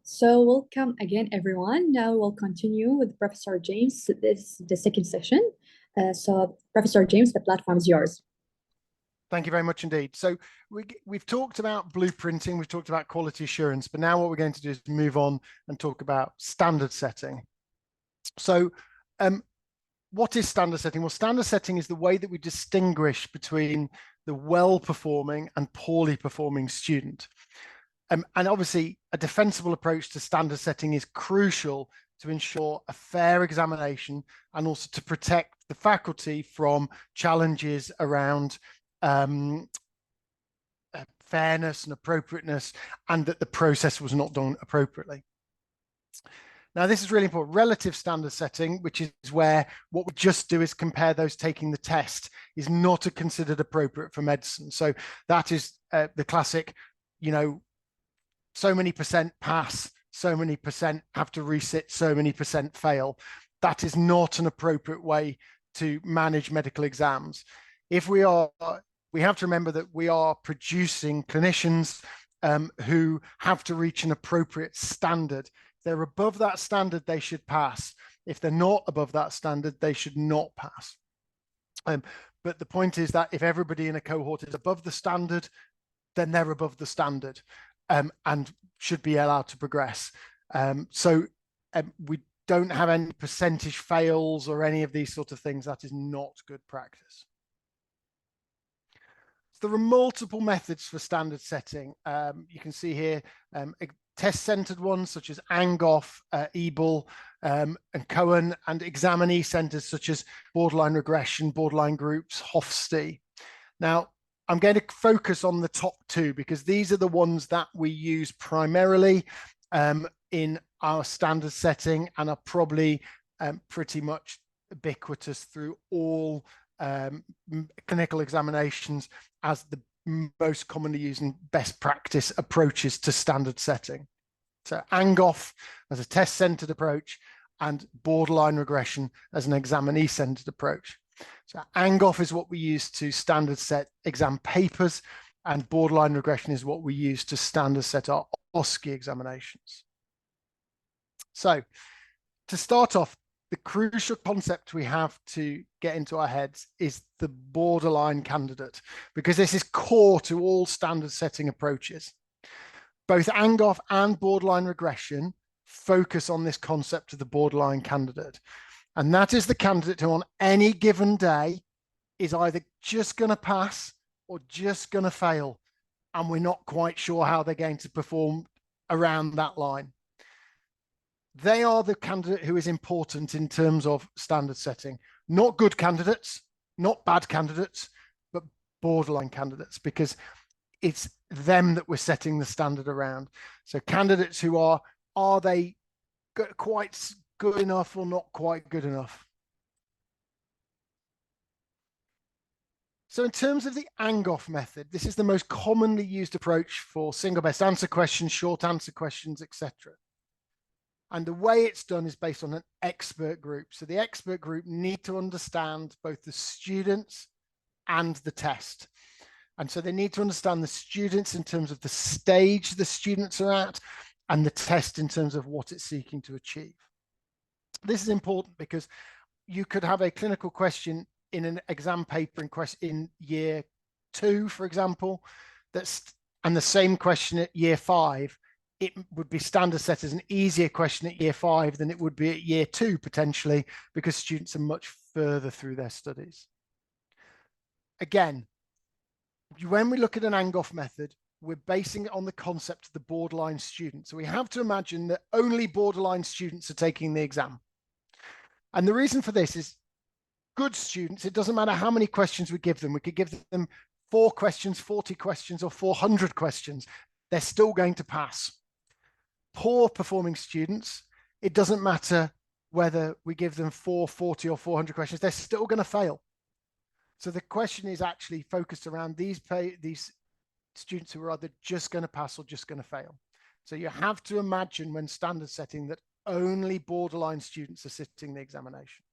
So welcome again, everyone. Now we'll continue with Professor James. This is the second session. So Professor James, the platform is yours. Thank you very much indeed. So we've talked about blueprinting, we've talked about quality assurance, but now what we're going to do is move on and talk about standard setting. So what is standard setting? Well, standard setting is the way that we distinguish between the well-performing and poorly performing student. And obviously, a defensible approach to standard setting is crucial to ensure a fair examination and also to protect the faculty from challenges around fairness and appropriateness, and that the process was not done appropriately. Now, this is really important. Relative standard setting, which is where what we just do is compare those taking the test, is not considered appropriate for medicine. So that is the classic, so many percent pass, so many percent have to resit, so many percent fail. That is not an appropriate way to manage medical exams. We have to remember that we are producing clinicians who have to reach an appropriate standard. If they're above that standard, they should pass. If they're not above that standard, they should not pass. But the point is that if everybody in a cohort is above the standard, then they're above the standard and should be allowed to progress. We don't have any percentage fails or any of these sort of things. That is not good practice. So there are multiple methods for standard setting. You can see here test-centered ones such as Angoff, Ebel, and Cohen, and examinee centers such as borderline regression, borderline groups, Hofstee. Now, I'm going to focus on the top two because these are the ones that we use primarily in our standard setting and are probably pretty much ubiquitous through all clinical examinations as the most commonly used and best practice approaches to standard setting. So Angoff as a test-centered approach and borderline regression as an examinee-centered approach. So Angoff is what we use to standard set exam papers, and borderline regression is what we use to standard set our OSCE examinations. So to start off, the crucial concept we have to get into our heads is the borderline candidate, because this is core to all standard setting approaches. Both Angoff and borderline regression focus on this concept of the borderline candidate. And that is the candidate who on any given day is either just going to pass or just going to fail. And we're not quite sure how they're going to perform around that line. They are the candidate who is important in terms of standard setting. Not good candidates, not bad candidates, but borderline candidates, because it's them that we're setting the standard around. So candidates who are they quite good enough or not quite good enough? So in terms of the Angoff method, this is the most commonly used approach for single best answer questions, short answer questions, etc. And the way it's done is based on an expert group. So the expert group need to understand both the students and the test. And so they need to understand the students in terms of the stage the students are at and the test in terms of what it's seeking to achieve. This is important because you could have a clinical question in an exam paper in year 2, for example, and the same question at year 5. It would be standard set as an easier question at year 5 than it would be at year 2, potentially, because students are much further through their studies. Again, when we look at an Angoff method, we're basing it on the concept of the borderline student. So we have to imagine that only borderline students are taking the exam. And the reason for this is good students, it doesn't matter how many questions we give them. We could give them 4 questions, 40 questions, or 400 questions. They're still going to pass. Poor performing students, it doesn't matter whether we give them 4, 40, or 400 questions, they're still going to fail. So the question is actually focused around these students who are either just going to pass or just going to fail. So you have to imagine when standard setting that only borderline students are sitting the examination.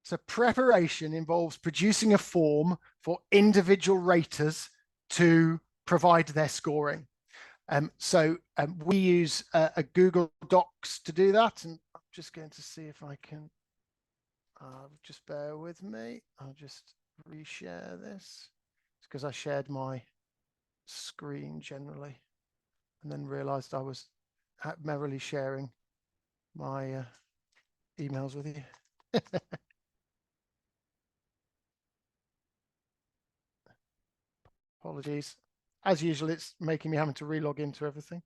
So preparation involves producing a form for individual raters to provide their scoring. We use a Google Docs to do that, and I'm just going to see if I can. Just bear with me. I'll just reshare this. It's because I shared my screen generally, and then realised I was merrily sharing my emails with you. Apologies. As usual, it's making me having to relog into everything.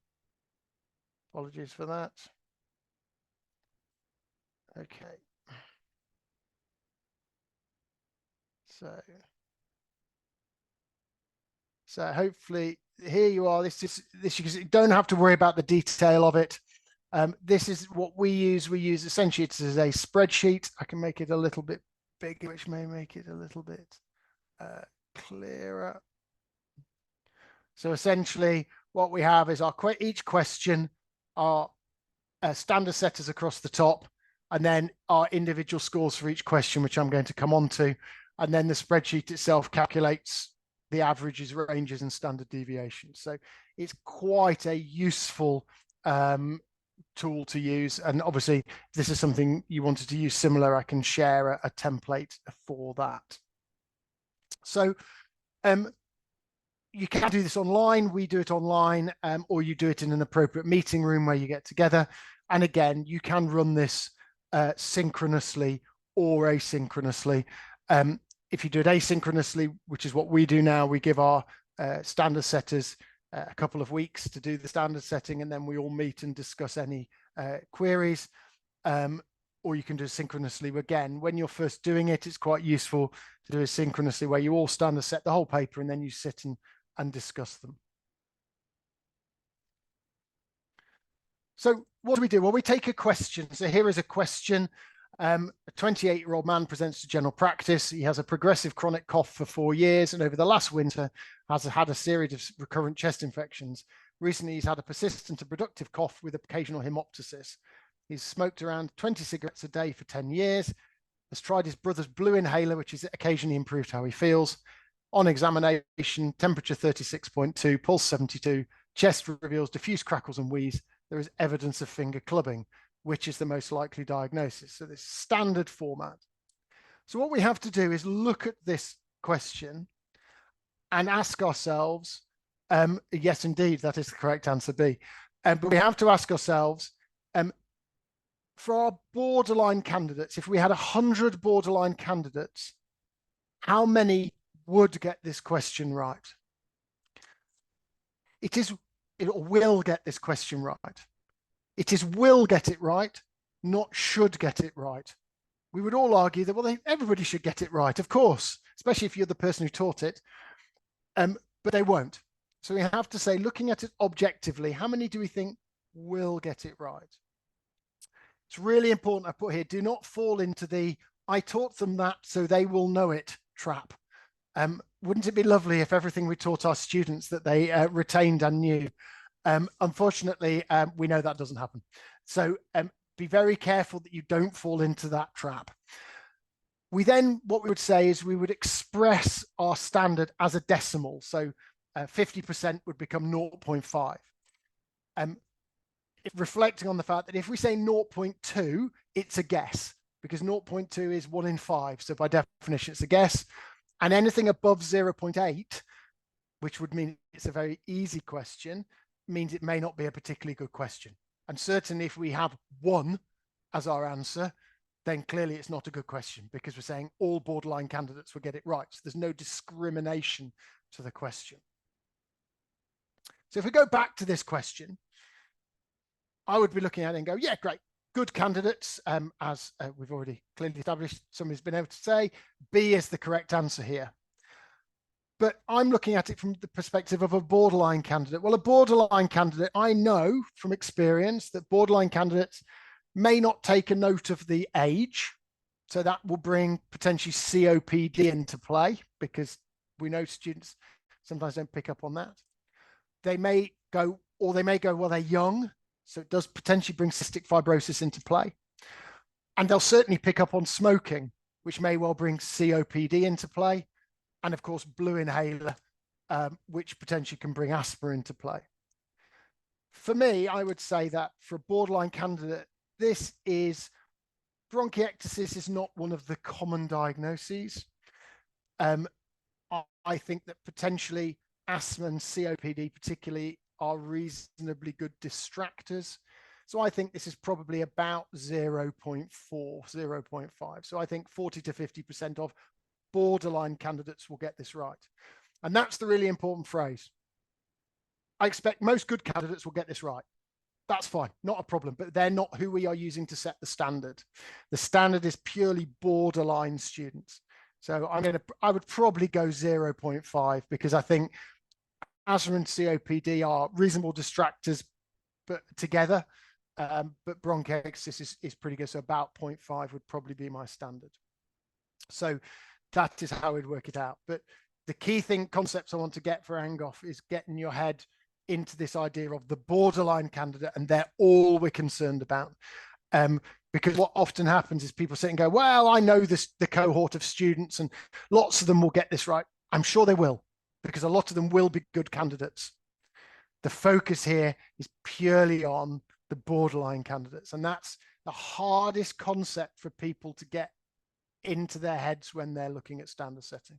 Apologies for that. Okay. So hopefully here you are. This you don't have to worry about the detail of it. This is what we use. We use essentially it as a spreadsheet. I can make it a little bit bigger, which may make it a little bit clearer. So essentially what we have is each question are standard setters across the top, and then our individual scores for each question, which I'm going to come on to. And then the spreadsheet itself calculates the averages, ranges, and standard deviations. So it's quite a useful tool to use. And obviously, if this is something you wanted to use similar, I can share a template for that. So you can do this online. We do it online, or you do it in an appropriate meeting room where you get together. And again, you can run this synchronously or asynchronously. If you do it asynchronously, which is what we do now, we give our standard setters a couple of weeks to do the standard setting, and then we all meet and discuss any queries. Or you can do it synchronously. Again, when you're first doing it, it's quite useful to do it synchronously, where you all standard set the whole paper and then you sit and discuss them. So what do? Well, we take a question. So here is a question. A 28-year-old man presents to general practice. He has a progressive chronic cough for 4 years, and over the last winter has had a series of recurrent chest infections. Recently, he's had a persistent and productive cough with occasional hemoptysis. He's smoked around 20 cigarettes a day for 10 years, has tried his brother's blue inhaler, which has occasionally improved how he feels. On examination, temperature 36.2, pulse 72, chest reveals diffuse crackles and wheeze. There is evidence of finger clubbing, which is the most likely diagnosis. So this standard format. So what we have to do is look at this question and ask ourselves, yes, indeed, that is the correct answer B. But we have to ask ourselves, for our borderline candidates, if we had 100 borderline candidates, how many would get this question right? It will get this question right. It is will get it right, not should get it right. We would all argue that, well, everybody should get it right, of course, especially if you're the person who taught it, but they won't. So we have to say, looking at it objectively, how many do we think will get it right? It's really important I put here, do not fall into the, I taught them that so they will know it trap. Wouldn't it be lovely if everything we taught our students that they retained and knew? Unfortunately, we know that doesn't happen. So be very careful that you don't fall into that trap. What we would say is we would express our standard as a decimal. So 50% would become 0.5. Reflecting on the fact that if we say 0.2, it's a guess, because 0.2 is 1 in 5. So by definition, it's a guess. And anything above 0.8, which would mean it's a very easy question, means it may not be a particularly good question. And certainly if we have 1 as our answer, then clearly it's not a good question, because we're saying all borderline candidates will get it right. So there's no discrimination to the question. So if we go back to this question, I would be looking at it and go, yeah, great, good candidates, as we've already clearly established, somebody's been able to say, B is the correct answer here. But I'm looking at it from the perspective of a borderline candidate. Well, a borderline candidate, I know from experience that borderline candidates may not take a note of the age. So that will bring potentially COPD into play, because we know students sometimes don't pick up on that. They may go, well, they're young. So it does potentially bring cystic fibrosis into play. And they'll certainly pick up on smoking, which may well bring COPD into play. And of course, blue inhaler, which potentially can bring asthma into play. for me, I would say that for a borderline candidate, bronchiectasis is not one of the common diagnoses. I think that potentially asthma and COPD particularly are reasonably good distractors. So I think this is probably about 0.4, 0.5. So I think 40 to 50% of borderline candidates will get this right. And that's the really important phrase. I expect most good candidates will get this right. That's fine, not a problem, but they're not who we are using to set the standard. The standard is purely borderline students. So I would probably go 0.5 because I think asthma and COPD are reasonable distractors, but together, but bronchiectasis is pretty good. So about 0.5 would probably be my standard. So that is how we'd work it out. But the key concepts I want to get for Angoff is getting your head into this idea of the borderline candidate, and they're all we're concerned about. Because what often happens is people sit and go, well, I know the cohort of students and lots of them will get this right. I'm sure they will, because a lot of them will be good candidates. The focus here is purely on the borderline candidates. And that's the hardest concept for people to get into their heads when they're looking at standard setting.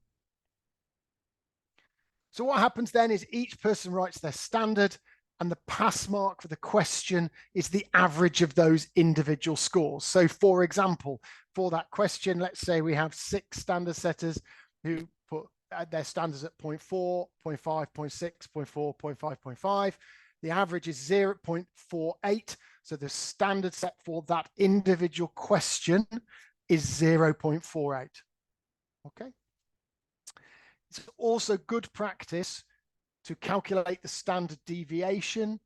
So what happens then is each person writes their standard, and the pass mark for the question is the average of those individual scores. So for example, for that question, let's say we have 6 standard setters who put their standards at 0.4, 0.5, 0.6, 0.4, 0.5, 0.5. The average is 0.48. So the standard set for that individual question is 0.48. Okay. It's also good practice to calculate the standard deviation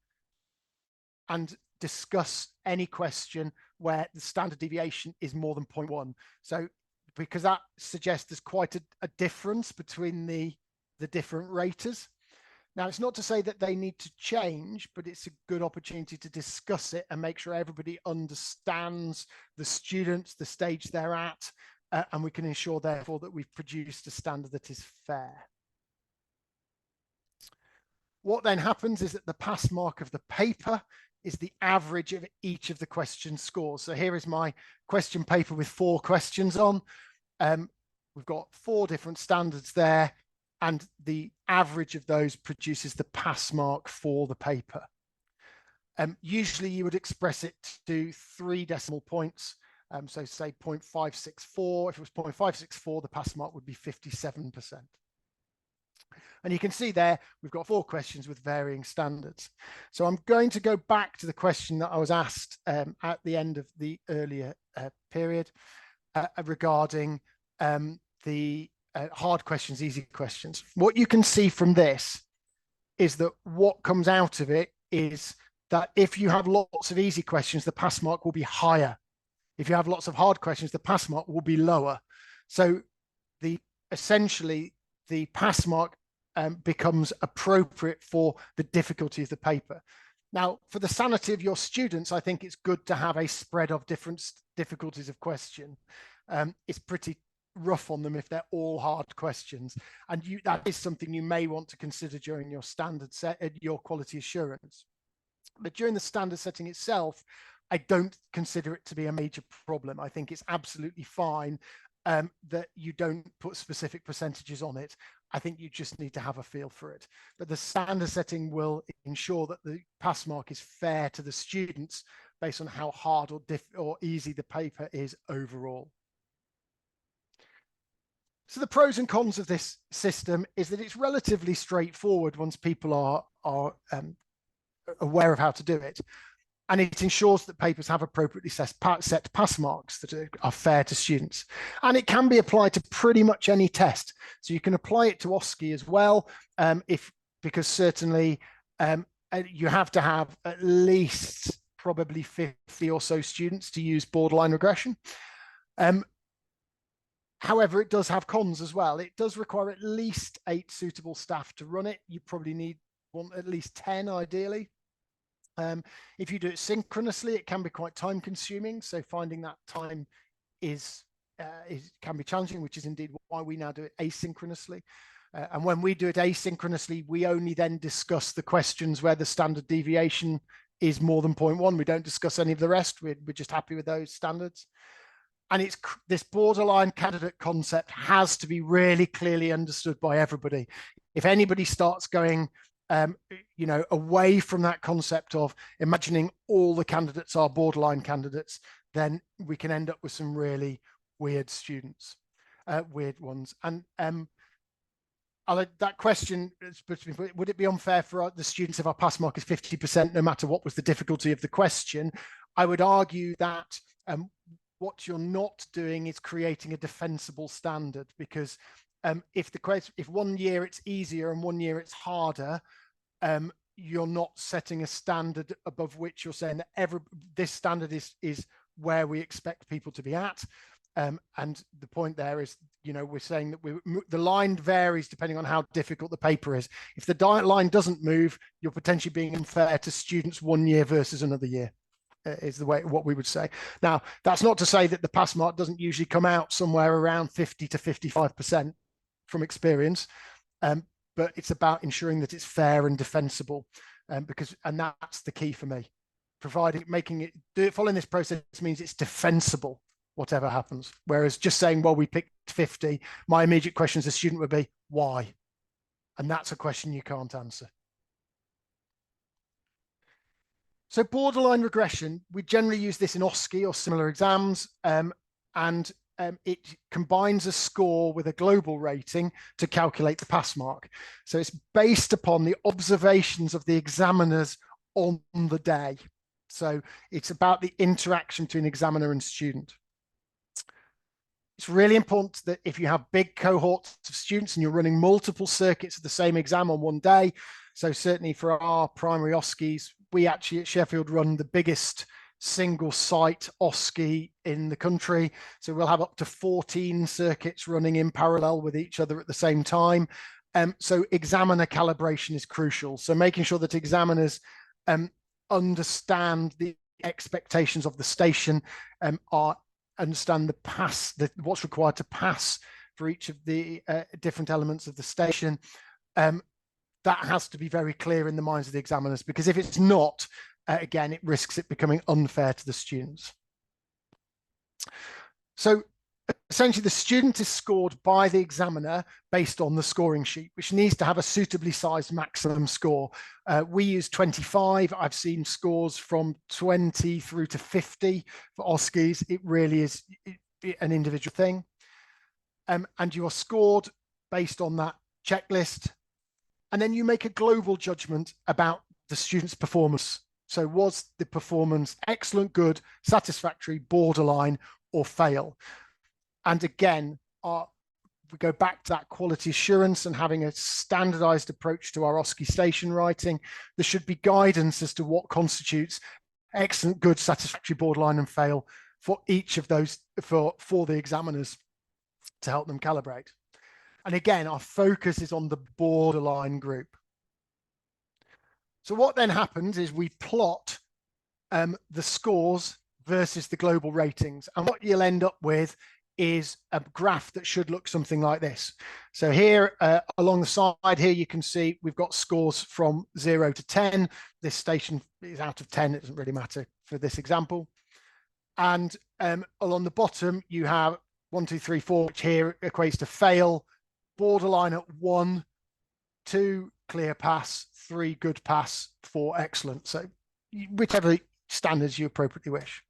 and discuss any question where the standard deviation is more than 0.1. So because that suggests there's quite a difference between the different raters. Now, it's not to say that they need to change, but it's a good opportunity to discuss it and make sure everybody understands the students, the stage they're at, and we can ensure, therefore, that we've produced a standard that is fair. What then happens is that the pass mark of the paper is the average of each of the question scores. So here is my question paper with 4 questions on. We've got 4 different standards there, and the average of those produces the pass mark for the paper. Usually you would express it to 3 decimal points. So say 0.564. If it was 0.564, the pass mark would be 57%. And you can see there, we've got 4 questions with varying standards. So I'm going to go back to the question that I was asked at the end of the earlier period regarding the hard questions, easy questions. What you can see from this is that what comes out of it is that if you have lots of easy questions, the pass mark will be higher. If you have lots of hard questions, the pass mark will be lower. So essentially the pass mark becomes appropriate for the difficulty of the paper. Now, for the sanity of your students, I think it's good to have a spread of different difficulties of question. It's pretty rough on them if they're all hard questions, and that is something you may want to consider during your standard set, your quality assurance. But during the standard setting itself, I don't consider it to be a major problem. I think it's absolutely fine that you don't put specific percentages on it. I think you just need to have a feel for it. But the standard setting will ensure that the pass mark is fair to the students based on how hard or easy the paper is overall. So the pros and cons of this system is that it's relatively straightforward once people are aware of how to do it. And it ensures that papers have appropriately set pass marks that are fair to students. And it can be applied to pretty much any test. So you can apply it to OSCE as well, because certainly you have to have at least probably 50 or so students to use borderline regression. However, it does have cons as well. It does require at least 8 suitable staff to run it. You probably want at least 10 ideally. If you do it synchronously, it can be quite time consuming. So finding that time can be challenging, which is indeed why we now do it asynchronously. And when we do it asynchronously, we only then discuss the questions where the standard deviation is more than 0.1. We don't discuss any of the rest. We're just happy with those standards. And it's this borderline candidate concept has to be really clearly understood by everybody. If anybody starts going, away from that concept of imagining all the candidates are borderline candidates, then we can end up with some really weird students, weird ones. And that question, would it be unfair for the students if our pass mark is 50%, no matter what was the difficulty of the question? I would argue that what you're not doing is creating a defensible standard, because if 1 year it's easier and 1 year it's harder, you're not setting a standard above which you're saying that this standard is where we expect people to be at. And the point there is, we're saying that the line varies depending on how difficult the paper is. If the line doesn't move, you're potentially being unfair to students 1 year versus another year, is what we would say. Now, that's not to say that the pass mark doesn't usually come out somewhere around 50 to 55% from experience, but it's about ensuring that it's fair and defensible, and that's the key for me. Following this process means it's defensible, whatever happens. Whereas just saying, well, we picked 50, my immediate question as a student would be, why? And that's a question you can't answer. So borderline regression, we generally use this in OSCE or similar exams, and it combines a score with a global rating to calculate the pass mark. So it's based upon the observations of the examiners on the day. So it's about the interaction between examiner and student. It's really important that if you have big cohorts of students and you're running multiple circuits of the same exam on one day, so certainly for our primary OSCEs, we actually at Sheffield run the biggest single site OSCE in the country. So we'll have up to 14 circuits running in parallel with each other at the same time. So examiner calibration is crucial. So making sure that examiners understand the expectations of the station, understand what's required to pass for each of the different elements of the station. That has to be very clear in the minds of the examiners, because if it's not, again, it risks it becoming unfair to the students. So essentially, the student is scored by the examiner based on the scoring sheet, which needs to have a suitably sized maximum score. We use 25. I've seen scores from 20 through to 50 for OSCEs. It really is an individual thing. And you are scored based on that checklist. And then you make a global judgment about the student's performance. So was the performance excellent, good, satisfactory, borderline, or fail? And again, we go back to that quality assurance and having a standardized approach to our OSCE station writing. There should be guidance as to what constitutes excellent, good, satisfactory, borderline, and fail for each of those for the examiners to help them calibrate. And again, our focus is on the borderline group. So what then happens is we plot the scores versus the global ratings. And what you'll end up with is a graph that should look something like this. So here along the side here, you can see we've got scores from 0 to 10. This station is out of 10. It doesn't really matter for this example. And along the bottom, you have 1, 2, 3, 4, which here equates to fail, borderline at 1, 2, clear pass, 3, good pass, 4, excellent. So whichever standards you appropriately wish.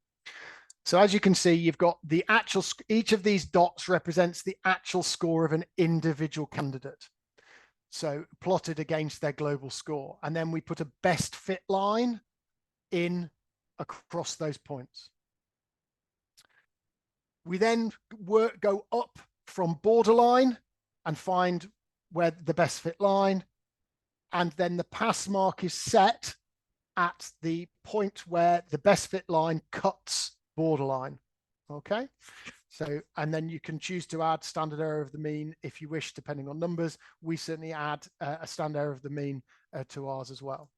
So as you can see, you've got the actual, each of these dots represents the actual score of an individual candidate. So plotted against their global score. And then we put a best fit line in across those points. We then go up from borderline and find where the best fit line. And then the pass mark is set at the point where the best fit line cuts borderline. Okay, so and then you can choose to add standard error of the mean if you wish, depending on numbers. We certainly add a standard error of the mean to ours as well.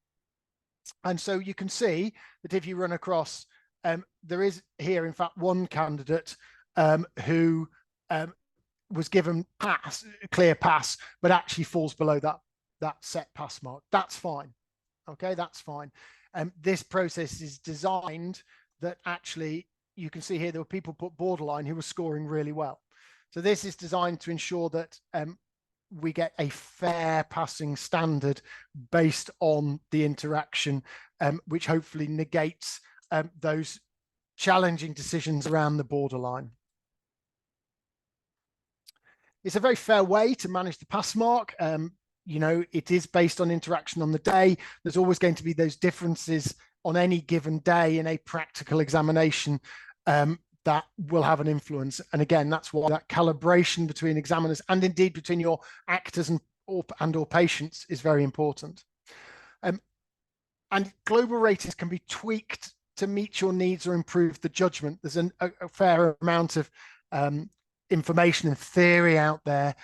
And so you can see that if you run across, there is here in fact one candidate who was given clear pass, but actually falls below that set pass mark. That's fine. Okay, that's fine. This process is designed that actually, you can see here there were people put borderline who were scoring really well. So this is designed to ensure that we get a fair passing standard based on the interaction, which hopefully negates those challenging decisions around the borderline. It's a very fair way to manage the pass mark. It is based on interaction on the day. There's always going to be those differences on any given day in a practical examination that will have an influence. And again, that's why that calibration between examiners and indeed between your actors and or patients is very important. And global ratings can be tweaked to meet your needs or improve the judgment. There's a fair amount of information and theory out there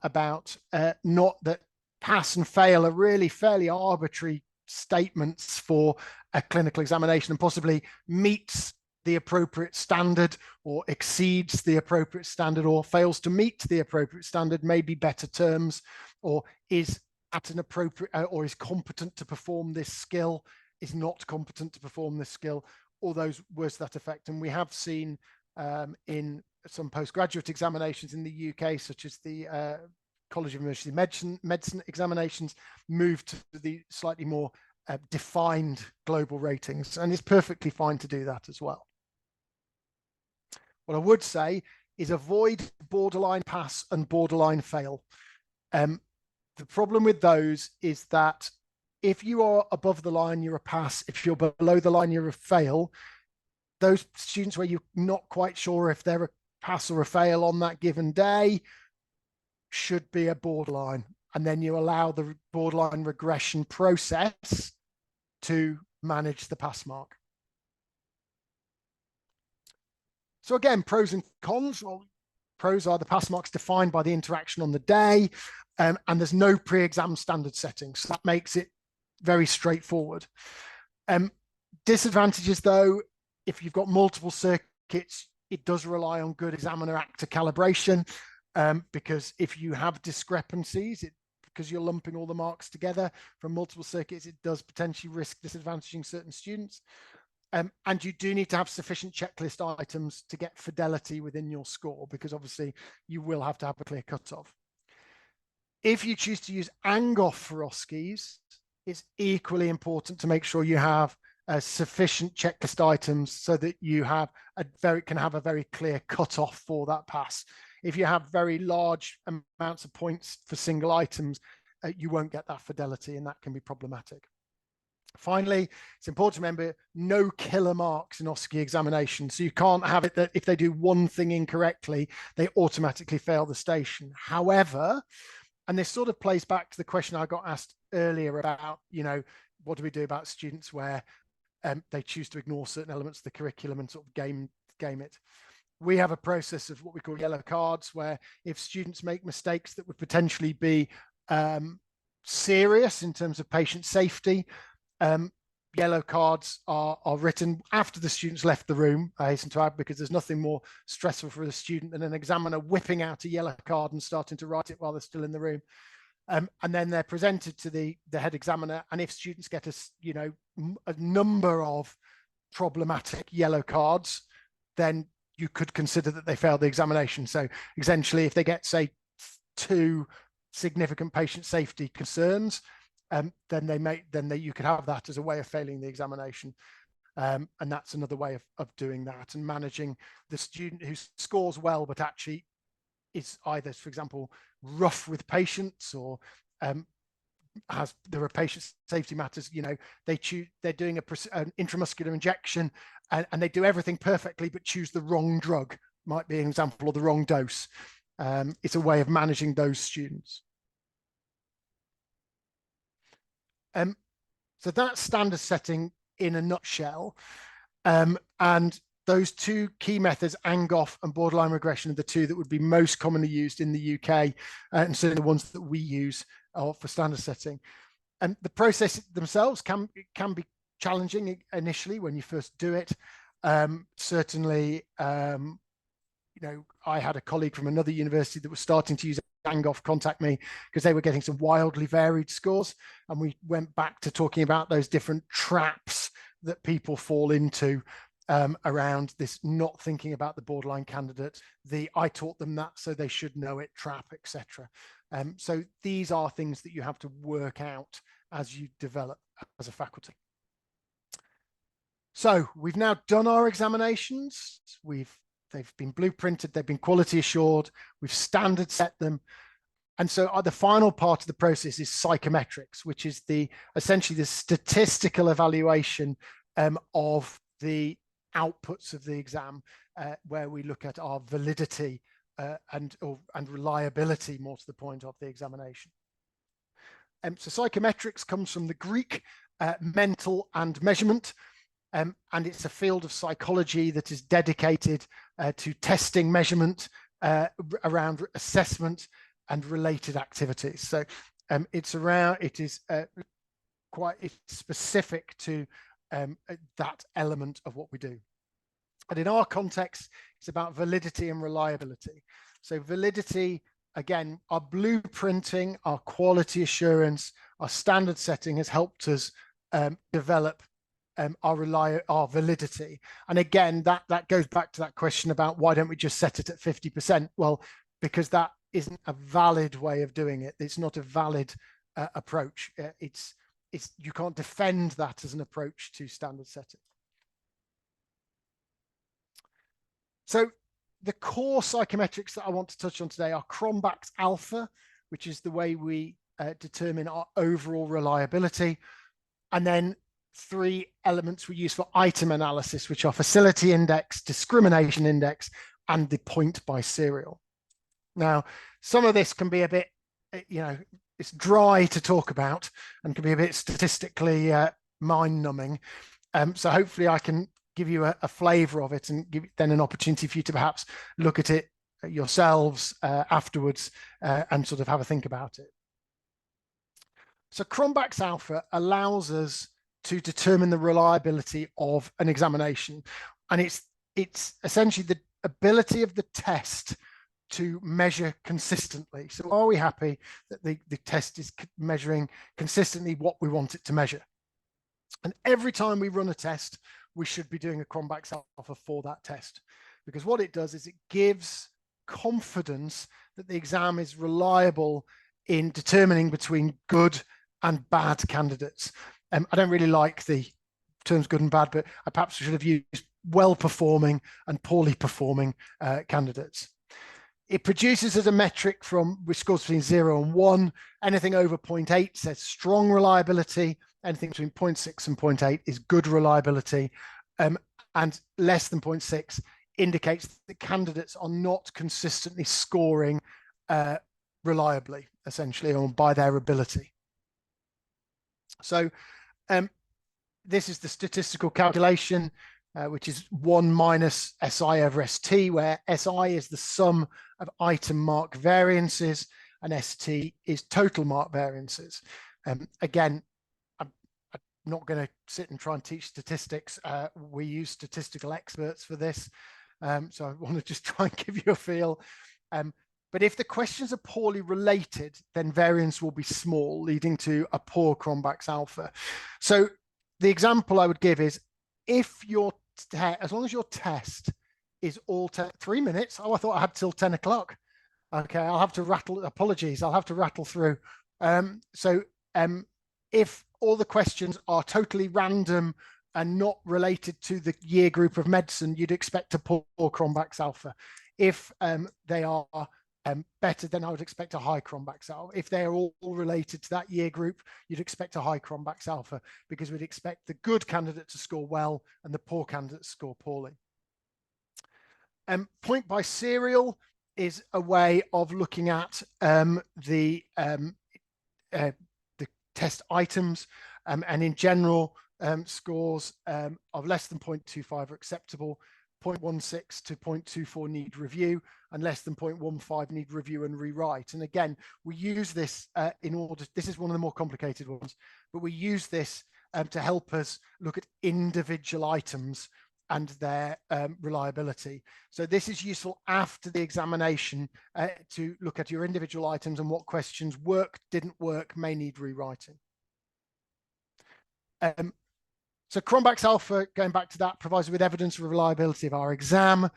about not that pass and fail are really fairly arbitrary statements for a clinical examination, and possibly meets the appropriate standard or exceeds the appropriate standard or fails to meet the appropriate standard, maybe better terms, or is at an appropriate or is competent to perform this skill, is not competent to perform this skill, all those words to that effect. And we have seen in some postgraduate examinations in the UK, such as the College of Emergency Medicine examinations, move to the slightly more defined global ratings, and it's perfectly fine to do that as well. What I would say is avoid borderline pass and borderline fail. The problem with those is that if you are above the line, you're a pass. If you're below the line, you're a fail. Those students where you're not quite sure if they're a pass or a fail on that given day should be a borderline. And then you allow the borderline regression process to manage the pass mark. So again, pros and cons. Well, pros are the pass marks defined by the interaction on the day, and there's no pre-exam standard settings. So that makes it very straightforward. Disadvantages, though, if you've got multiple circuits, it does rely on good examiner actor calibration, because if you have discrepancies, because you're lumping all the marks together from multiple circuits, it does potentially risk disadvantaging certain students. And you do need to have sufficient checklist items to get fidelity within your score, because obviously you will have to have a clear cutoff. If you choose to use Angoff for OSCEs, it's equally important to make sure you have sufficient checklist items so that you have can have a very clear cutoff for that pass. If you have very large amounts of points for single items, you won't get that fidelity, and that can be problematic. Finally, it's important to remember no killer marks in OSCE examination. So you can't have it that if they do one thing incorrectly, they automatically fail the station. However, and this sort of plays back to the question I got asked earlier about, what do we do about students where they choose to ignore certain elements of the curriculum and sort of game it. We have a process of what we call yellow cards, where if students make mistakes that would potentially be serious in terms of patient safety, yellow cards are written after the students left the room, I hasten to add, because there's nothing more stressful for a student than an examiner whipping out a yellow card and starting to write it while they're still in the room. And then they're presented to the head examiner. And if students get a number of problematic yellow cards, then you could consider that they failed the examination. So essentially, if they get, say, 2 significant patient safety concerns, then you could have that as a way of failing the examination. And that's another way of doing that and managing the student who scores well, but actually is either, for example, rough with patients, or there are patient safety matters. They're doing an intramuscular injection and they do everything perfectly, but choose the wrong drug, might be an example, or the wrong dose. It's a way of managing those students. So that's standard setting in a nutshell. And those 2 key methods, Angoff and borderline regression, are the 2 that would be most commonly used in the UK, and certainly the ones that we use for standard setting. And the process themselves can be challenging initially when you first do it. Certainly, I had a colleague from another university that was starting to use Angoff contact me because they were getting some wildly varied scores. And we went back to talking about those different traps that people fall into around this not thinking about the borderline candidate, the I taught them that so they should know it trap, etc. So these are things that you have to work out as you develop as a faculty. So we've now done our examinations. They've been blueprinted, they've been quality assured, we've standard set them. And so the final part of the process is psychometrics, which is essentially the statistical evaluation of the outputs of the exam, where we look at our validity and reliability, more to the point, of the examination. So psychometrics comes from the Greek mental and measurement, and it's a field of psychology that is dedicated to testing measurement around assessment and related activities. So it is quite specific to that element of what we do. And in our context, it's about validity and reliability. So validity, again, our blueprinting, our quality assurance, our standard setting has helped us develop our validity. And again, that goes back to that question about why don't we just set it at 50%? Well, because that isn't a valid way of doing it. It's not a valid approach. You can't defend that as an approach to standard setting. So the core psychometrics that I want to touch on today are Cronbach's alpha, which is the way we determine our overall reliability. And then 3 elements we use for item analysis, which are facility index, discrimination index, and the point by serial. Now, some of this can be a bit, it's dry to talk about and can be a bit statistically mind-numbing. So hopefully I can give you a flavour of it and give then an opportunity for you to perhaps look at it yourselves afterwards and sort of have a think about it. So Cronbach's alpha allows us to determine the reliability of an examination, and it's essentially the ability of the test to measure consistently. So are we happy that the test is measuring consistently what we want it to measure? And every time we run a test, we should be doing a Cronbach's alpha for that test, because what it does is it gives confidence that the exam is reliable in determining between good and bad candidates. I don't really like the terms good and bad, but I perhaps should have used well-performing and poorly performing candidates. It produces as a metric with scores between 0 and 1. Anything over 0.8 says strong reliability. Anything between 0.6 and 0.8 is good reliability. And less than 0.6 indicates that candidates are not consistently scoring reliably, essentially, or by their ability. So this is the statistical calculation, which is 1 minus SI over ST, where SI is the sum of item mark variances and ST is total mark variances. Again, I'm not going to sit and try and teach statistics. We use statistical experts for this. So I want to just try and give you a feel. But if the questions are poorly related, then variance will be small, leading to a poor Cronbach's alpha. So the example I would give is, if as long as your test is all 3 minutes. Oh, I thought I had till 10 o'clock. Okay, I'll have to rattle. Apologies, I'll have to rattle through. If all the questions are totally random and not related to the year group of medicine, you'd expect a poor Cronbach's alpha. If they are better, then I would expect a high Cronbach's alpha. If they're all related to that year group, you'd expect a high Cronbach's alpha, because we'd expect the good candidate to score well and the poor candidate to score poorly. Point by serial is a way of looking at the test items, and in general, scores of less than 0.25 are acceptable. 0.16 to 0.24 need review, and less than 0.15 need review and rewrite. And again, we use this this is one of the more complicated ones, but we use this to help us look at individual items and their reliability. So this is useful after the examination to look at your individual items and what questions worked, didn't work, may need rewriting. So Cronbach's alpha, going back to that, provides us with evidence of reliability of our exam.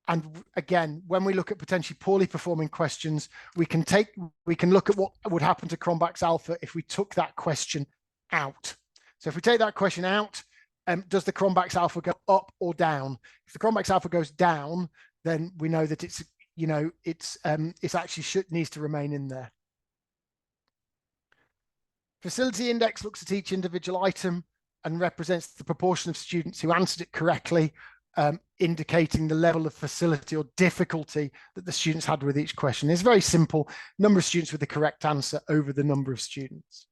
And again, when we look at potentially poorly performing questions, we can look at what would happen to Cronbach's alpha if we took that question out. So if we take that question out, does the Cronbach's alpha go up or down? If the Cronbach's alpha goes down, then we know that it's actually needs to remain in there. Facility index looks at each individual item and represents the proportion of students who answered it correctly, indicating the level of facility or difficulty that the students had with each question. It's very simple: number of students with the correct answer over the number of students.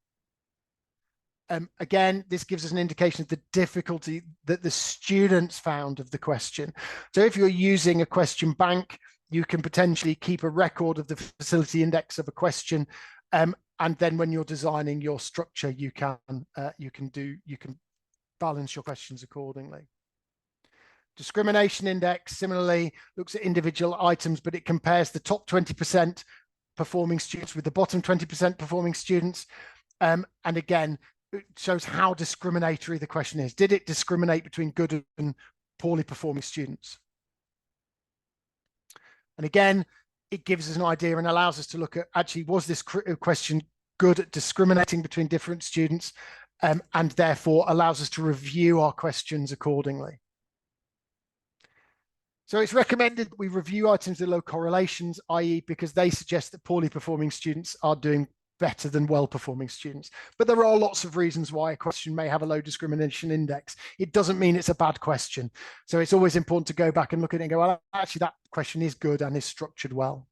Again, this gives us an indication of the difficulty that the students found of the question. So if you're using a question bank, you can potentially keep a record of the facility index of a question, and then when you're designing your structure, you can balance your questions accordingly. Discrimination index similarly looks at individual items, but it compares the top 20% performing students with the bottom 20% performing students, and again, it shows how discriminatory the question is. Did it discriminate between good and poorly performing students? And again, it gives us an idea and allows us to look at, actually, was this question good at discriminating between different students, and therefore allows us to review our questions accordingly. So it's recommended that we review items with low correlations, i.e. because they suggest that poorly performing students are doing better than well-performing students. But there are lots of reasons why a question may have a low discrimination index. It doesn't mean it's a bad question. So it's always important to go back and look at it and go, well, actually, that question is good and is structured well.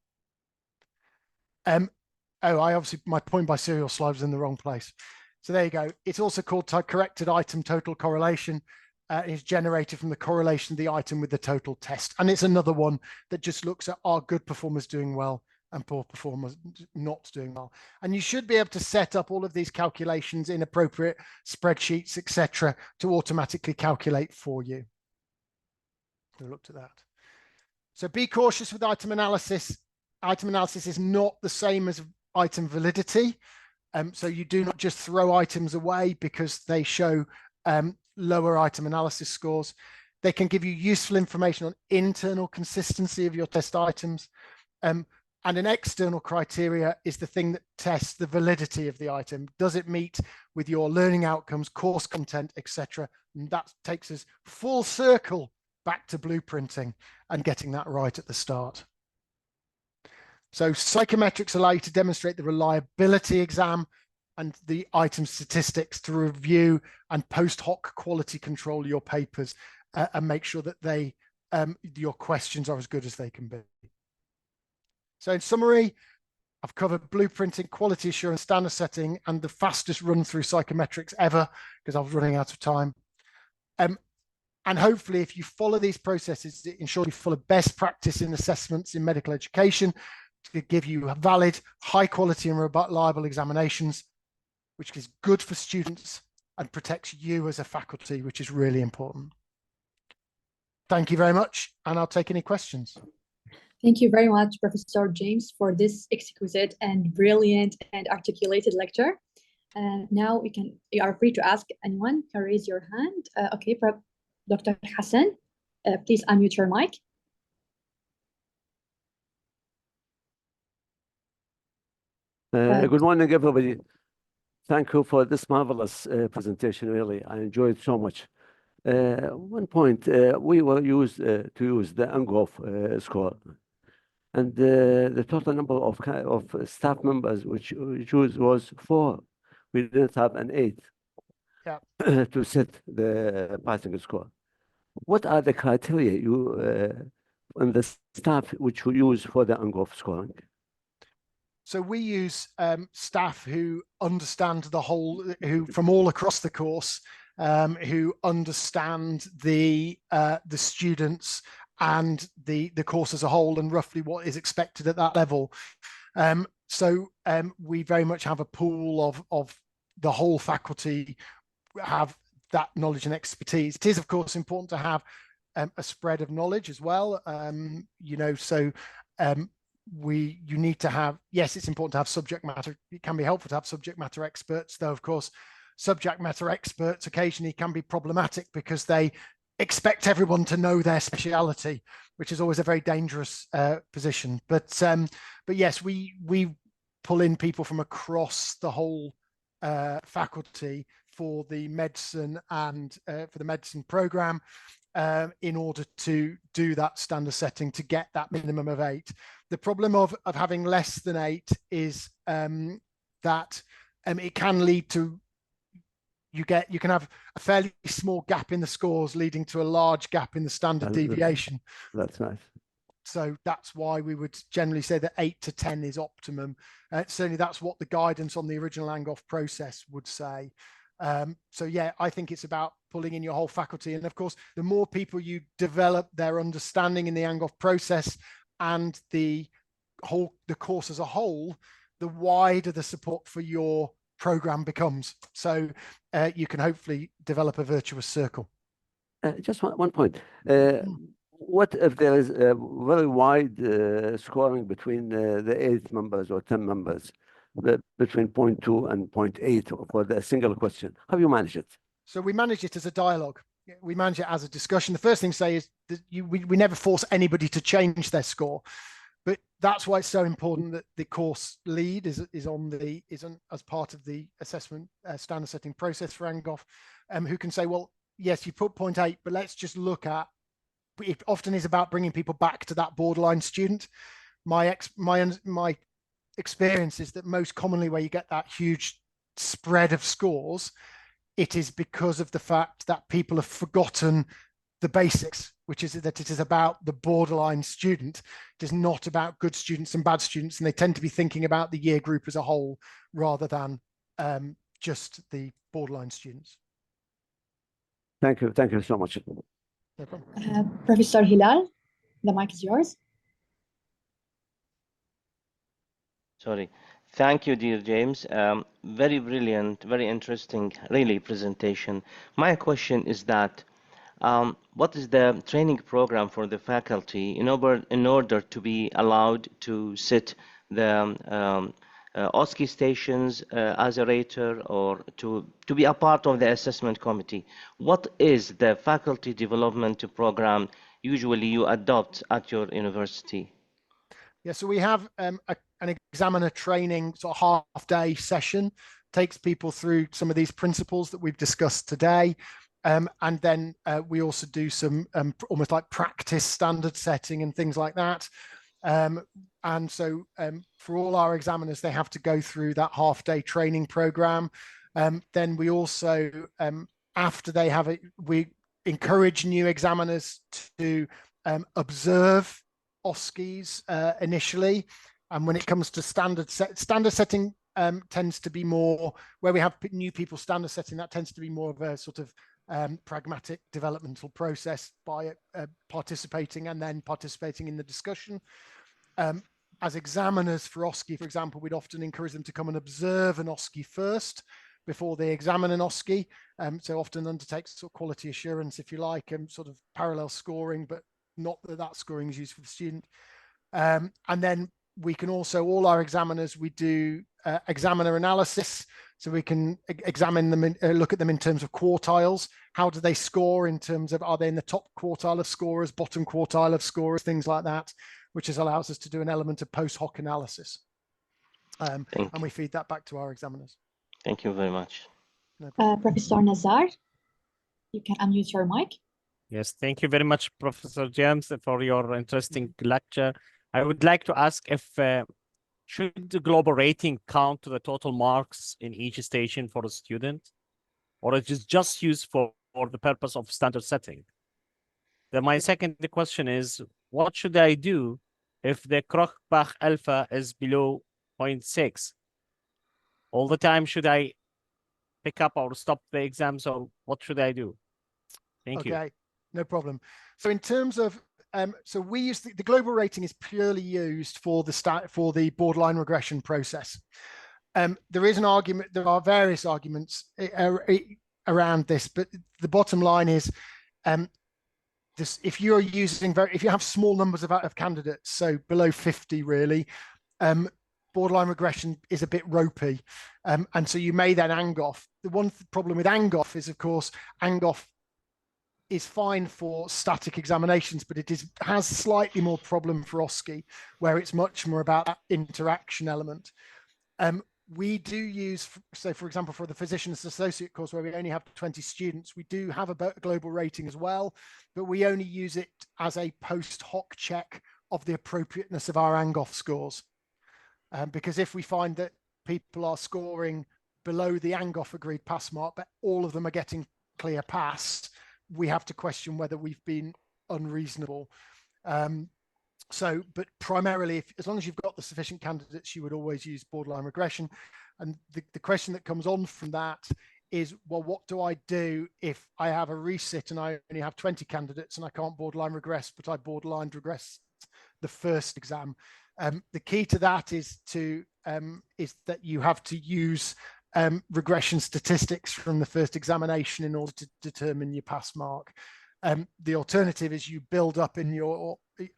My point by serial slide was in the wrong place. So there you go. It's also called corrected item total correlation. Is generated from the correlation of the item with the total test. And it's another one that just looks at, are good performers doing well and poor performers not doing well. And you should be able to set up all of these calculations in appropriate spreadsheets, etc., to automatically calculate for you. We looked at that. So be cautious with item analysis. Item analysis is not the same as item validity. So you do not just throw items away because they show lower item analysis scores. They can give you useful information on internal consistency of your test items. And an external criteria is the thing that tests the validity of the item. Does it meet with your learning outcomes, course content, etc.? And that takes us full circle back to blueprinting and getting that right at the start. So psychometrics allow you to demonstrate the reliability exam and the item statistics to review and post hoc quality control your papers and make sure that your questions are as good as they can be. So in summary, I've covered blueprinting, quality assurance, standard setting, and the fastest run through psychometrics ever because I was running out of time. And hopefully, if you follow these processes, it ensures you follow best practice in assessments in medical education to give you valid, high quality and reliable examinations, which is good for students and protects you as a faculty, which is really important. Thank you very much, and I'll take any questions. Thank you very much, Professor James, for this exquisite and brilliant and articulated lecture. And now you are free to ask anyone. Can raise your hand. Okay, Dr. Hassan, please unmute your mic. Good morning, everybody. Thank you for this marvelous presentation. Really, I enjoyed so much. One point, we were used to use the Angoff score, and the total number of staff members which choose was 4. We didn't have an 8 to set the passing score. What are the criteria you and the staff which we use for the Angoff scoring? So we use staff who understand the whole, who from all across the course, who understand the students and the course as a whole and roughly what is expected at that level. So we very much have a pool of the whole faculty have that knowledge and expertise. It is, of course, important to have a spread of knowledge as well. You know, so you need to have, yes, it's important to have subject matter. It can be helpful to have subject matter experts, though, of course, subject matter experts occasionally can be problematic because they expect everyone to know their speciality, which is always a very dangerous position. But yes, we pull in people from across the whole faculty for the medicine and for the medicine program in order to do that standard setting to get that minimum of 8. The problem of having less than 8 is that it can lead to you can have a fairly small gap in the scores leading to a large gap in the standard deviation. That's nice. So that's why we would generally say that 8 to 10 is optimum. Certainly that's what the guidance on the original Angoff process would say. So yeah, I think it's about pulling in your whole faculty. And of course, the more people you develop their understanding in the Angoff process and the course as a whole, the wider the support for your program becomes. So you can hopefully develop a virtuous circle. Just one point. What if there is a very wide scoring between the 8 members or 10 members, between 0.2 and 0.8 for the single question? How do you manage it? So we manage it as a dialogue. We manage it as a discussion. The first thing to say is that we never force anybody to change their score. But that's why it's so important that the course lead is as part of the assessment standard setting process for Angoff, who can say, well, yes, you put 0.8, but let's just look at. It often is about bringing people back to that borderline student. My experience is that most commonly where you get that huge spread of scores, it is because of the fact that people have forgotten the basics, which is that it is about the borderline student. It is not about good students and bad students, and they tend to be thinking about the year group as a whole rather than just the borderline students. Thank you so much. No problem. Professor Hilal, the mic is yours. Sorry. Thank you, dear James. Very brilliant, very interesting, really, presentation. My question is that what is the training program for the faculty in order to be allowed to sit the OSCE stations as a rater or to be a part of the assessment committee? What is the faculty development program usually you adopt at your university? Yeah, so we have an examiner training sort of half-day session, takes people through some of these principles that we've discussed today. And then we also do some almost like practice standard setting and things like that. And so for all our examiners, they have to go through that half-day training program. Then we also, after they have it, we encourage new examiners to observe OSCEs initially. And when it comes to standard setting tends to be more, where we have new people standard setting, that tends to be more of a sort of pragmatic developmental process by participating and then participating in the discussion. As examiners for OSCE, for example, we'd often encourage them to come and observe an OSCE first before they examine an OSCE. So often undertake sort of quality assurance, if you like, and sort of parallel scoring, but not that scoring is used for the student. And then we can also, all our examiners, we do examiner analysis. So we can examine them, look at them in terms of quartiles. How do they score in terms of, are they in the top quartile of scorers, bottom quartile of scorers, things like that, which allows us to do an element of post hoc analysis. And we feed that back to our examiners. Thank you very much. No Professor Nazar, you can unmute your mic. Yes, thank you very much, Professor James, for your interesting lecture. I would like to ask if should the global rating count to the total marks in each station for a student, or it is just used for the purpose of standard setting? Then my second question is, what should I do if the Kroch-Bach alpha is below 0.6? All the time, should I pick up or stop the exams, or what should I do? Thank you. Okay, no problem. So in terms of so we use the global rating is purely used for the borderline regression process. There is an argument. There are various arguments around this, but the bottom line is if you're using if you have small numbers of candidates, so below 50 really, borderline regression is a bit ropey, and so you may then ANGOF. The one problem with ANGOF is, of course, ANGOF is fine for static examinations, but it has slightly more problem for OSCE, where it's much more about that interaction element. We do use, so for example, for the physician's associate course, where we only have 20 students, we do have a global rating as well, but we only use it as a post hoc check of the appropriateness of our ANGOF scores. Because if we find that people are scoring below the ANGOF agreed pass mark, but all of them are getting clear pass, we have to question whether we've been unreasonable. But primarily, as long as you've got the sufficient candidates, you would always use borderline regression. And the question that comes on from that is, well, what do I do if I have a resit and I only have 20 candidates and I can't borderline regress, but I borderline regress the first exam? The key to that is that you have to use regression statistics from the first examination in order to determine your pass mark. The alternative is you build up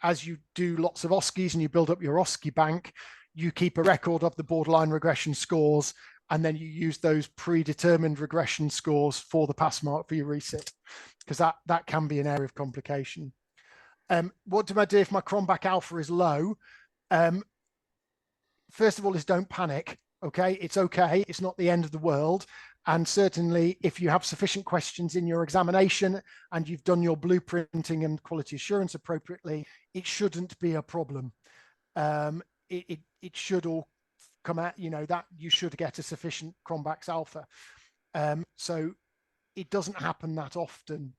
as you do lots of OSCEs and you build up your OSCE bank, you keep a record of the borderline regression scores, and then you use those predetermined regression scores for the pass mark for your resit, because that can be an area of complication. What do I do if my Cronbach alpha is low? First of all, is don't panic. Okay, it's okay. It's not the end of the world. And certainly, if you have sufficient questions in your examination and you've done your blueprinting and quality assurance appropriately, it shouldn't be a problem. It should all come out, that you should get a sufficient Cronbach's alpha. So it doesn't happen that often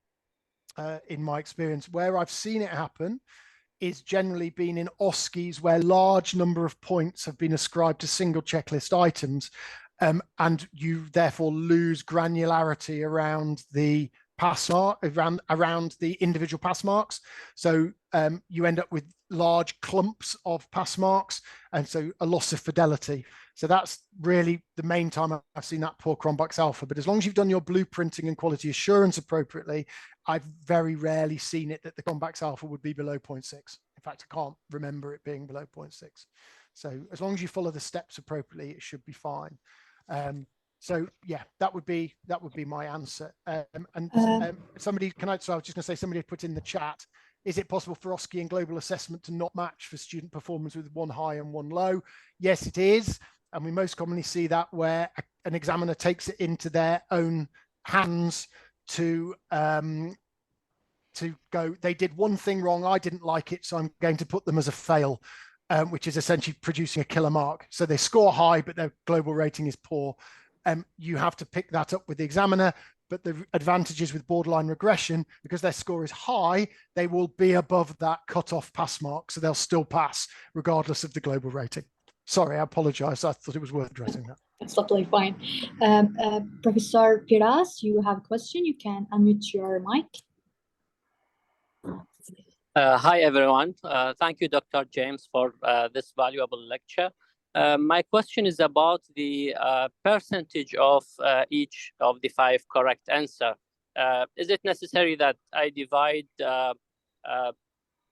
in my experience. Where I've seen it happen is generally been in OSCEs where large number of points have been ascribed to single checklist items, and you therefore lose granularity around the pass mark, around the individual pass marks. So you end up with large clumps of pass marks, and so a loss of fidelity. So that's really the main time I've seen that poor Cronbach's alpha. But as long as you've done your blueprinting and quality assurance appropriately, I've very rarely seen it that the Cronbach's alpha would be below 0.6. In fact, I can't remember it being below 0.6. So as long as you follow the steps appropriately, it should be fine. So yeah, that would be my answer. Somebody, so I was just going to say, somebody put in the chat, is it possible for OSCE and global assessment to not match for student performance with one high and one low? Yes, it is. And we most commonly see that where an examiner takes it into their own hands to go, they did one thing wrong, I didn't like it, so I'm going to put them as a fail, which is essentially producing a killer mark. So they score high, but their global rating is poor. You have to pick that up with the examiner, but the advantages with borderline regression, because their score is high, they will be above that cutoff pass mark, so they'll still pass regardless of the global rating. Sorry, I apologize. I thought it was worth addressing that. That's totally fine. Professor Piras, you have a question. You can unmute your mic. Hi, everyone. Thank you, Dr. James, for this valuable lecture. My question is about the percentage of each of the 5 correct answers. Is it necessary that I divide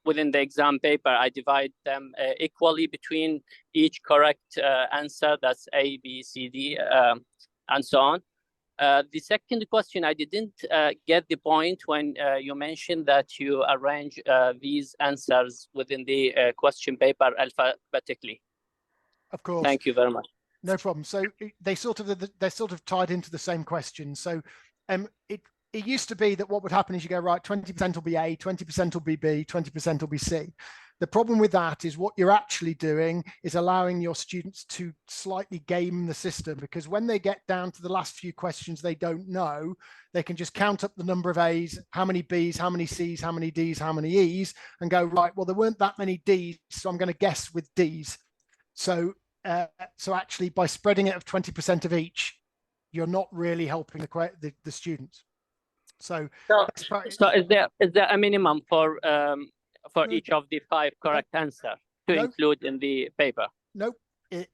within the exam paper, I divide them equally between each correct answer, that's A, B, C, D, and so on? The second question, I didn't get the point when you mentioned that you arrange these answers within the question paper alphabetically. Of course. Thank you very much. No problem. So they're sort of tied into the same question. So it used to be that what would happen is you go, right, 20% will be A, 20% will be B, 20% will be C. The problem with that is what you're actually doing is allowing your students to slightly game the system, because when they get down to the last few questions they don't know, they can just count up the number of A's, how many B's, how many C's, how many D's, how many E's, and go, right, well, there weren't that many D's, so I'm going to guess with D's. So actually, by spreading it of 20% of each, you're not really helping the students. So is there a minimum for each of the 5 correct answers to include in the paper? Nope.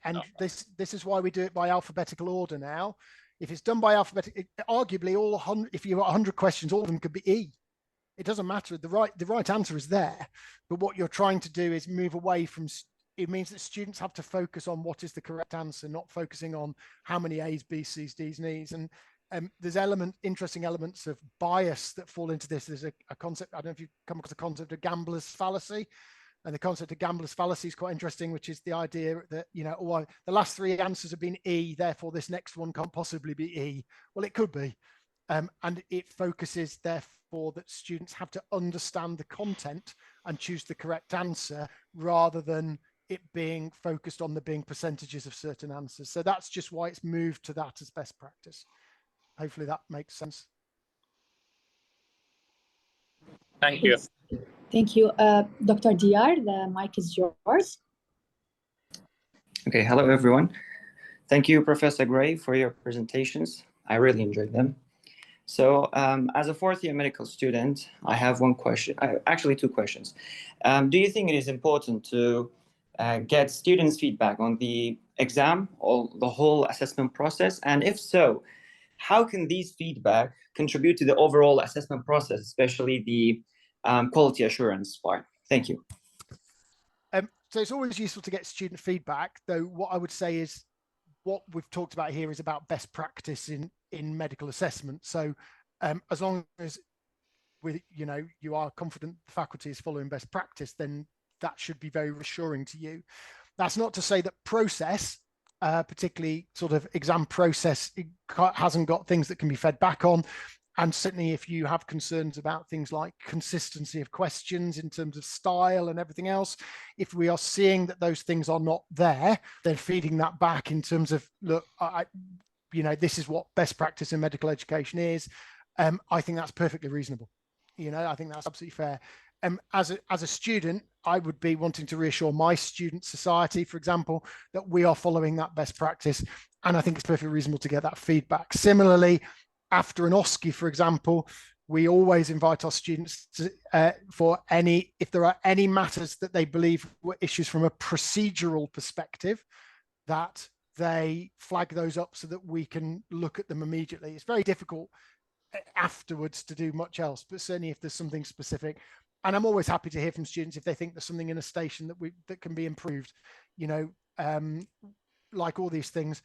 And this is why we do it by alphabetical order now, If it's done by alphabetic, arguably if you've got 100 questions, all of them could be E. It doesn't matter. The right answer is there, but what you're trying to do is move away from. It means that students have to focus on what is the correct answer, not focusing on how many A's, B's, C's, D's, and E's. And there's interesting elements of bias that fall into this. There's a concept. I don't know if you've come across the concept of gambler's fallacy. And the concept of gambler's fallacy is quite interesting, which is the idea that, the last 3 answers have been E, therefore this next one can't possibly be E. Well, it could be. And it focuses, therefore, that students have to understand the content and choose the correct answer rather than it being focused on the being percentages of certain answers. So that's just why it's moved to that as best practice. Hopefully that makes sense. Thank you. Thank you. Dr. Diyar, the mic is yours. Okay, hello everyone. Thank you, Professor Gray, for your presentations. I really enjoyed them. So as a 4th-year medical student, I have one question, actually 2 questions. Do you think it is important to get students' feedback on the exam or the whole assessment process? And if so, how can these feedback contribute to the overall assessment process, especially the quality assurance part? Thank you. So it's always useful to get student feedback, though what I would say is what we've talked about here is about best practice in medical assessment. So as long as you are confident the faculty is following best practice, then that should be very reassuring to you. That's not to say that process, particularly sort of exam process, it hasn't got things that can be fed back on. And certainly if you have concerns about things like consistency of questions in terms of style and everything else, if we are seeing that those things are not there, then feeding that back in terms of, look, this is what best practice in medical education is. I think that's perfectly reasonable. I think that's absolutely fair. As a student, I would be wanting to reassure my student society, for example, that we are following that best practice. And I think it's perfectly reasonable to get that feedback. Similarly, after an OSCE, for example, we always invite our students to, if there are any matters that they believe were issues from a procedural perspective, that they flag those up so that we can look at them immediately. It's very difficult afterwards to do much else, but certainly if there's something specific. And I'm always happy to hear from students if they think there's something in a station that can be improved. Like all these things,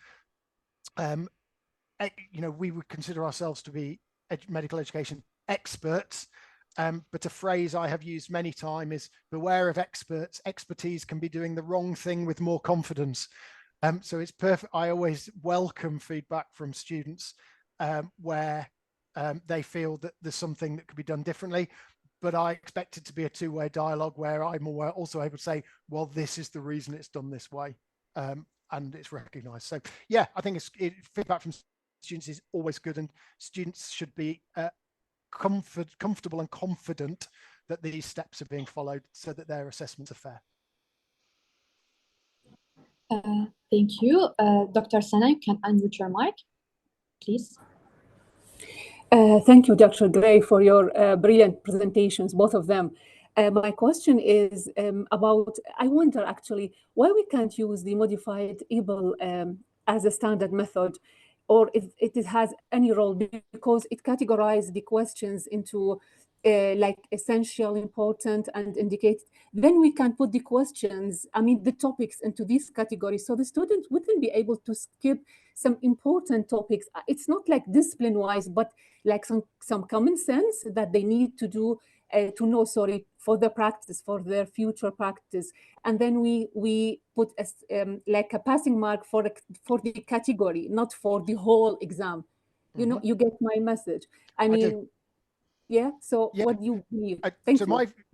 we would consider ourselves to be medical education experts, but a phrase I have used many times is beware of experts. Expertise can be doing the wrong thing with more confidence. So it's perfect. I always welcome feedback from students where they feel that there's something that could be done differently, but I expect it to be a 2-way dialogue where I'm also able to say, well, this is the reason it's done this way, and it's recognized. So yeah, I think feedback from students is always good, and students should be comfortable and confident that these steps are being followed so that their assessments are fair. Thank you. Dr. Sana, you can unmute your mic, please. Thank you, Dr. Gray, for your brilliant presentations, both of them. My question is I wonder actually why we can't use the modified EBL as a standard method, or if it has any role, because it categorizes the questions into like essential, important, and indicated. Then we can put the questions, the topics into these categories, so the student wouldn't be able to skip some important topics. It's not like discipline-wise, but like some common sense that they need to do for the practice, for their future practice. And then we put like a passing mark for the category, not for the whole exam. Mm-hmm. You get my message. I mean, yeah. So yeah. What do you believe? So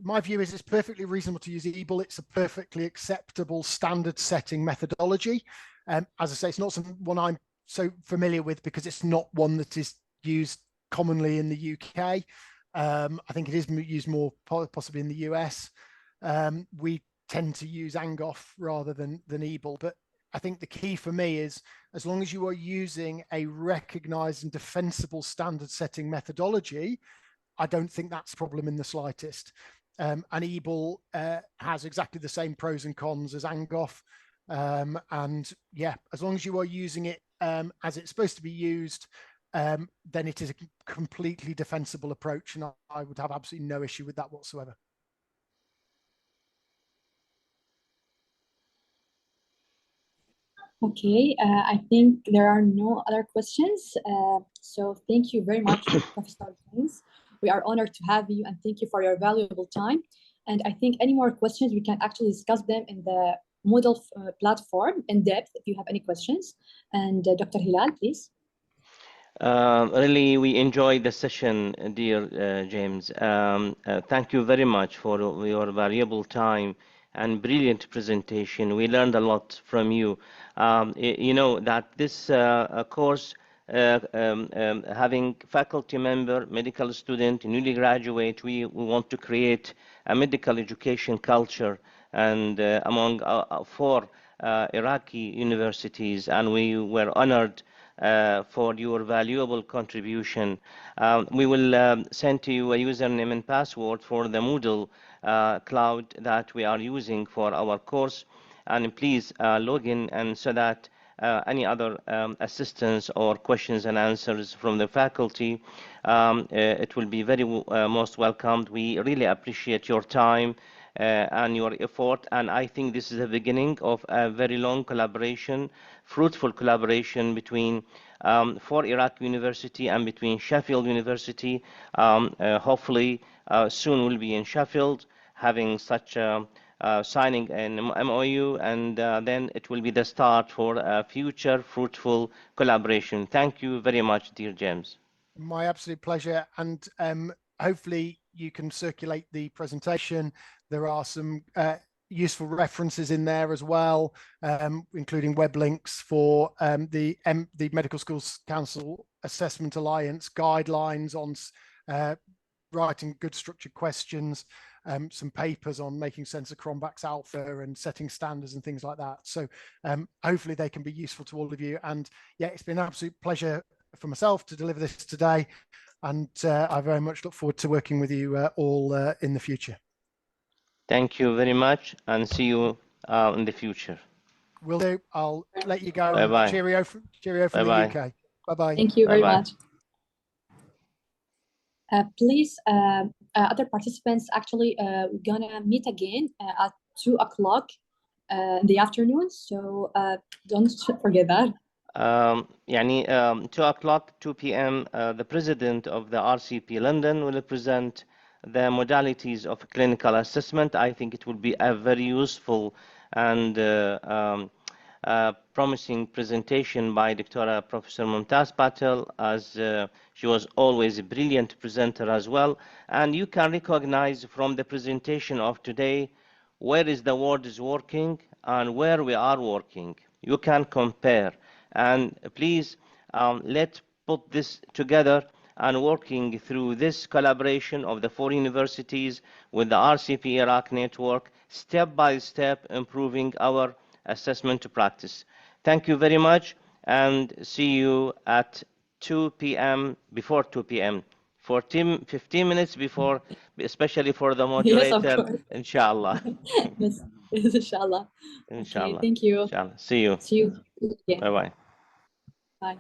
my view is it's perfectly reasonable to use EBL. It's a perfectly acceptable standard setting methodology. As I say, it's not one I'm so familiar with because it's not one that is used commonly in the UK. I think it is used more possibly in the US. We tend to use Angoff rather than EBL, but I think the key for me is as long as you are using a recognized and defensible standard setting methodology, I don't think that's a problem in the slightest. And EBL has exactly the same pros and cons as Angoff. And yeah, as long as you are using it as it's supposed to be used, then it is a completely defensible approach, and I would have absolutely no issue with that whatsoever. Okay, I think there are no other questions. So thank you very much, Professor James. We are honored to have you, and thank you for your valuable time. And I think any more questions, we can actually discuss them in the Moodle platform in depth if you have any questions. And Dr. Hilal, please. Really, we enjoyed the session, dear James. Thank you very much for your valuable time and brilliant presentation. We learned a lot from you. You know that this course, having faculty member, medical student, newly graduate, we want to create a medical education culture and among 4 Iraqi universities, and we were honored for your valuable contribution. We will send to you a username and password for the Moodle cloud that we are using for our course, and please log in, and so that any other assistance or questions and answers from the faculty, it will be very most welcomed. We really appreciate your time and your effort, and I think this is the beginning of a very long collaboration, fruitful collaboration between 4 Iraq University and between Sheffield University. Hopefully soon we'll be in Sheffield having such signing an MOU, and then it will be the start for a future fruitful collaboration. Thank you very much, dear James. My absolute pleasure, and hopefully you can circulate the presentation. There are some useful references in there as well, including web links for the Medical Schools Council Assessment Alliance guidelines on writing good structured questions, some papers on making sense of Cronbach's alpha and setting standards and things like that. So hopefully they can be useful to all of you. And yeah, it's been an absolute pleasure for myself to deliver this today. And I very much look forward to working with you all in the future. Thank you very much, and see you in the future. Will do. I'll let you go. Bye-bye. Cheerio from the UK. Bye-bye. Thank you very Bye-bye. much. Please, other participants, actually, we're gonna meet again at 2 o'clock in the afternoon. So don't forget that. يعني 2 o'clock, 2 p.m. The president of the RCP London will present the modalities of clinical assessment. I think it will be a very useful and promising presentation by Dr. Professor Mumtaz Patel, as she was always a brilliant presenter as well. And you can recognize from the presentation of today where is the world is working and where we are working. You can compare. And please, let's put this together and working through this collaboration of the 4 universities with the RCP Iraq network, step by step improving our assessment to practice. Thank you very much, and see you at 2 p.m. before 2 p.m. 15 minutes before, especially for the moderator. Yes, of course. Inshallah. Yes, inshallah. Inshallah. Okay, thank you. Inshallah. See you. See you. Yeah. Bye-bye. Bye.